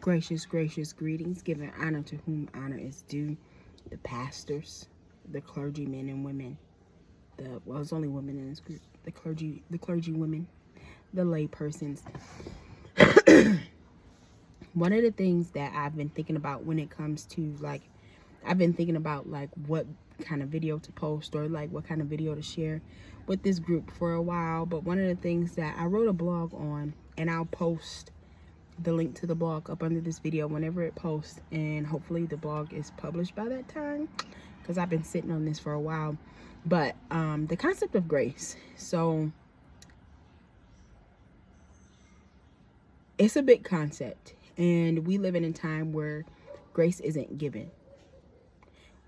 Gracious greetings, giving honor to whom honor is due. The pastors, the clergymen and women, it's only women in this group. The clergy women, the lay persons. One of the things that I've been thinking about when it comes to I've been thinking about what kind of video to post or what kind of video to share with this group for a while. But one of the things that I wrote a blog on, and I'll post the link to the blog up under this video whenever it posts, and hopefully the blog is published by that time because I've been sitting on this for a while. But the concept of grace. So it's a big concept, and we live in a time where grace isn't given.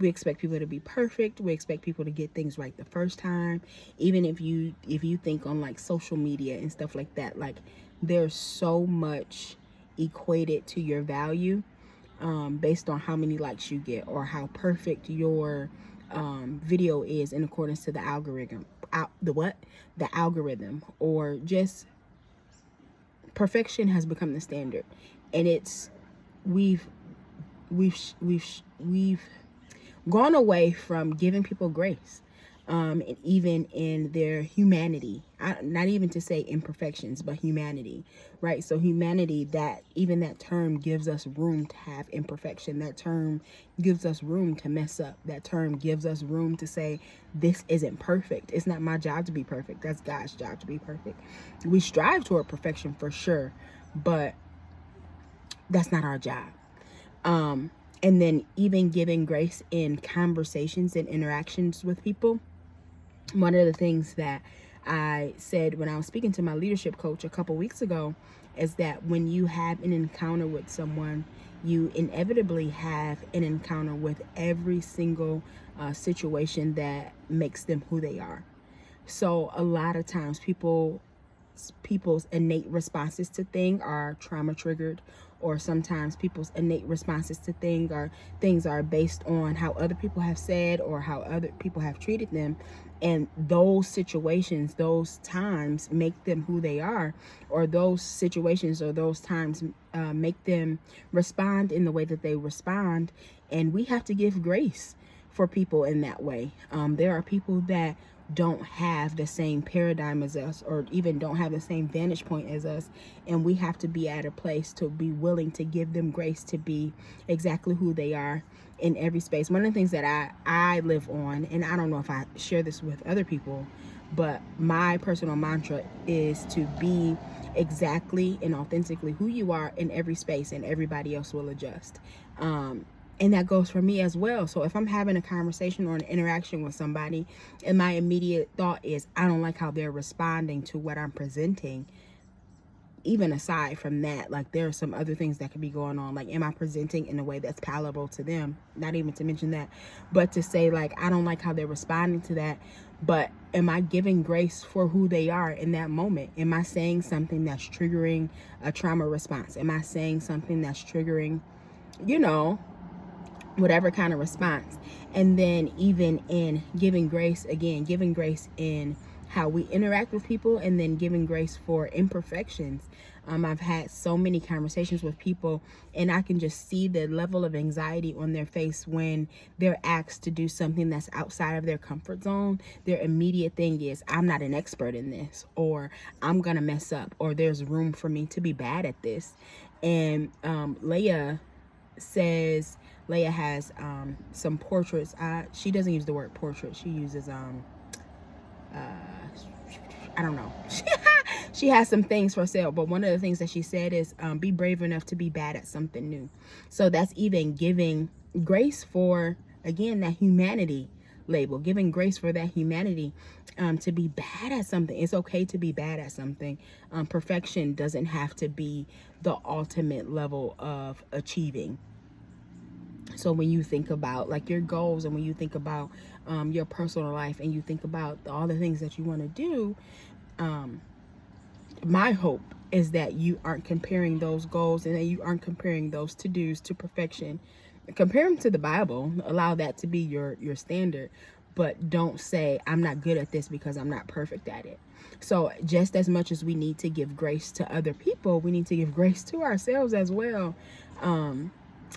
We expect people to be perfect. We expect people to get things right the first time. Even if you think on social media and stuff like that, there's so much equated to your value based on how many likes you get or how perfect your video is in accordance to the algorithm. The algorithm, or just perfection has become the standard, and we've gone away from giving people grace, and even in their humanity, not even to say imperfections, but humanity, right? So humanity, that term gives us room to have imperfection. That term gives us room to mess up. That term gives us room to say, this isn't perfect. It's not my job to be perfect. That's God's job to be perfect. We strive toward perfection for sure, but that's not our job. And then even giving grace in conversations and interactions with people. One of the things that I said when I was speaking to my leadership coach a couple weeks ago is that when you have an encounter with someone, you inevitably have an encounter with every single situation that makes them who they are. So a lot of times people's innate responses to things are trauma triggered, or sometimes people's innate responses to things are based on how other people have said or how other people have treated them. And those situations, those times make them who they are, or those situations or those times make them respond in the way that they respond. And we have to give grace for people in that way. There are people that don't have the same paradigm as us, or even don't have the same vantage point as us, and we have to be at a place to be willing to give them grace to be exactly who they are in every space. One of the things that I live on, and I don't know if I share this with other people, but my personal mantra is to be exactly and authentically who you are in every space, and everybody else will adjust. And that goes for me as well. So if I'm having a conversation or an interaction with somebody, and my immediate thought is, I don't like how they're responding to what I'm presenting, even aside from that, there are some other things that could be going on. Am I presenting in a way that's palatable to them? Not even to mention that, but to say, I don't like how they're responding to that, but am I giving grace for who they are in that moment? Am I saying something that's triggering a trauma response? Am I saying something that's triggering, whatever kind of response? And then even in giving grace, again, giving grace in how we interact with people, and then giving grace for imperfections. I've had so many conversations with people, and I can just see the level of anxiety on their face when they're asked to do something that's outside of their comfort zone. Their immediate thing is, I'm not an expert in this, or I'm gonna mess up, or there's room for me to be bad at this. And Leah has some portraits. She doesn't use the word portrait. She uses I don't know. She has some things for sale, but one of the things that she said is be brave enough to be bad at something new. So that's even giving grace for, again, that humanity label, giving grace for that humanity, to be bad at something. It's okay to be bad at something. Perfection doesn't have to be the ultimate level of achieving. So when you think about your goals, and when you think about your personal life, and you think about all the things that you want to do, my hope is that you aren't comparing those goals, and that you aren't comparing those to-dos to perfection. Compare them to the Bible. Allow that to be your standard. but don't say I'm not good at this because I'm not perfect at it. So just as much as we need to give grace to other people, we need to give grace to ourselves as well. And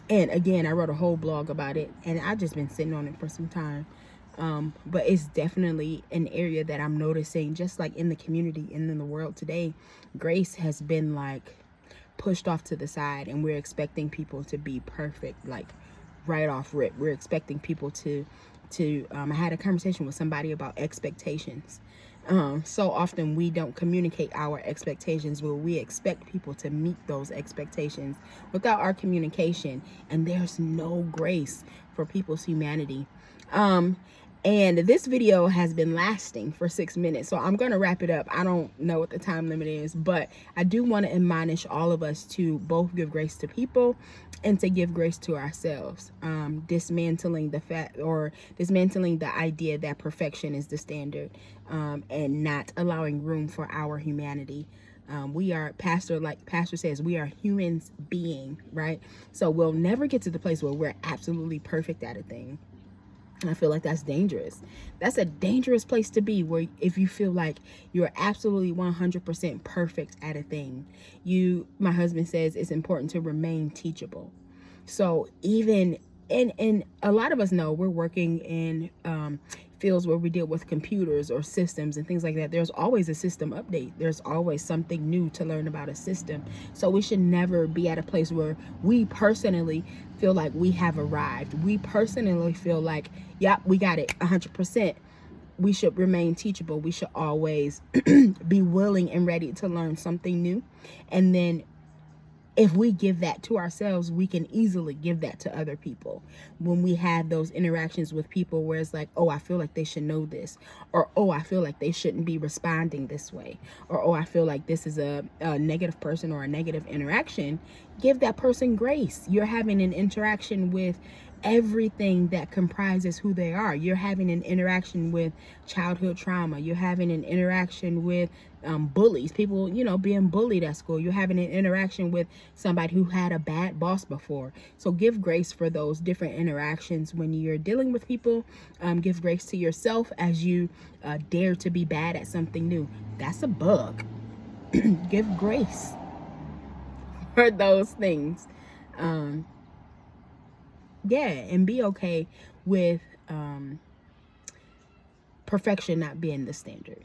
again, I wrote a whole blog about it, and I've just been sitting on it for some time. But it's definitely an area that I'm noticing, just like in the community and in the world today, grace has been like pushed off to the side, and we're expecting people to be perfect, like right off rip. We're expecting people to I had a conversation with somebody about expectations. So often we don't communicate our expectations, where we expect people to meet those expectations without our communication, and there's no grace for people's humanity. And this video has been lasting for 6 minutes, so I'm going to wrap it up. I don't know what the time limit is, but I do want to admonish all of us to both give grace to people and to give grace to ourselves. Dismantling the idea that perfection is the standard, and not allowing room for our humanity. We are, Pastor says, we are humans being, right? So we'll never get to the place where we're absolutely perfect at a thing. And I feel like that's dangerous. That's a dangerous place to be, where if you feel like you're absolutely 100% perfect at a thing. My husband says it's important to remain teachable. So even, and a lot of us know we're working in fields where we deal with computers or systems and things like that. There's always a system update. There's always something new to learn about a system. So we should never be at a place where we personally feel like we have arrived. We personally feel like, yep, we got it 100%. We should remain teachable. We should always be willing and ready to learn something new. And then if we give that to ourselves, we can easily give that to other people. When we have those interactions with people where it's like, oh, I feel like they should know this, or oh, I feel like they shouldn't be responding this way, or oh, I feel like this is a negative person or a negative interaction, give that person grace. You're having an interaction with everything that comprises who they are. You're having an interaction with childhood trauma. You're having an interaction with bullies, people, being bullied at school. You're having an interaction with somebody who had a bad boss before. So give grace for those different interactions when you're dealing with people. Give grace to yourself as you dare to be bad at something new. That's a bug. Give grace for those things. And be okay with perfection not being the standard.